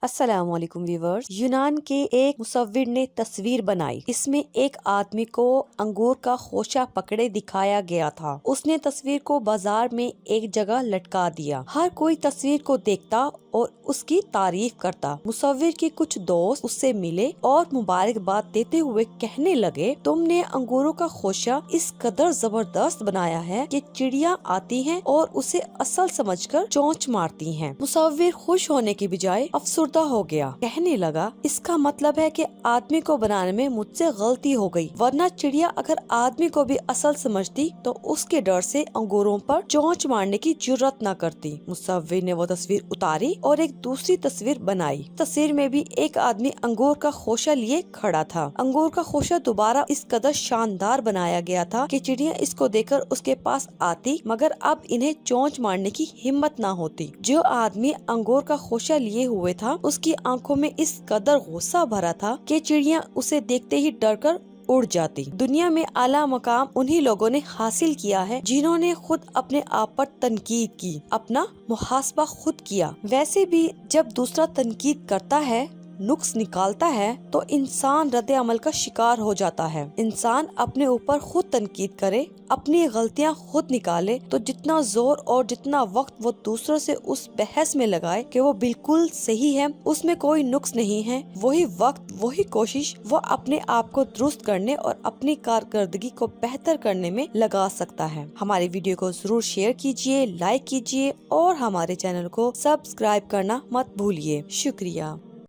السلام علیکم ویورز۔ یونان کے ایک مصور نے تصویر بنائی۔ اس میں ایک آدمی کو انگور کا خوشہ پکڑے دکھایا گیا تھا۔ اس نے تصویر کو بازار میں ایک جگہ لٹکا دیا۔ ہر کوئی تصویر کو دیکھتا اور اس کی تعریف کرتا۔ مصور کے کچھ دوست اس سے ملے اور مبارکباد دیتے ہوئے کہنے لگے، تم نے انگوروں کا خوشہ اس قدر زبردست بنایا ہے کہ چڑیاں آتی ہیں اور اسے اصل سمجھ کر چونچ مارتی ہیں۔ مصور خوش ہونے کی بجائے افسردہ ہو گیا، کہنے لگا، اس کا مطلب ہے کہ آدمی کو بنانے میں مجھ سے غلطی ہو گئی، ورنہ چڑیا اگر آدمی کو بھی اصل سمجھتی تو اس کے ڈر سے انگوروں پر چونچ مارنے کی جرات نہ کرتی۔ مصور نے وہ تصویر اتاری اور ایک دوسری تصویر بنائی۔ تصویر میں بھی ایک آدمی انگور کا خوشہ لیے کھڑا تھا۔ انگور کا خوشہ دوبارہ اس قدر شاندار بنایا گیا تھا کہ چڑیاں اس کو دیکھ کر اس کے پاس آتی، مگر اب انہیں چونچ مارنے کی ہمت نہ ہوتی۔ جو آدمی انگور کا خوشہ لیے ہوئے تھا، اس کی آنکھوں میں اس قدر غصہ بھرا تھا کہ چڑیاں اسے دیکھتے ہی ڈر کر اڑ جاتی۔ دنیا میں اعلیٰ مقام انہی لوگوں نے حاصل کیا ہے جنہوں نے خود اپنے آپ پر تنقید کی، اپنا محاسبہ خود کیا۔ ویسے بھی جب دوسرا تنقید کرتا ہے، نقص نکالتا ہے، تو انسان رد عمل کا شکار ہو جاتا ہے۔ انسان اپنے اوپر خود تنقید کرے، اپنی غلطیاں خود نکالے، تو جتنا زور اور جتنا وقت وہ دوسروں سے اس بحث میں لگائے کہ وہ بالکل صحیح ہے، اس میں کوئی نقص نہیں ہے، وہی وقت، وہی کوشش وہ اپنے آپ کو درست کرنے اور اپنی کارکردگی کو بہتر کرنے میں لگا سکتا ہے۔ ہماری ویڈیو کو ضرور شیئر کیجیے، لائک کیجیے اور ہمارے چینل کو سبسکرائب کرنا مت بھولیے۔ شکریہ۔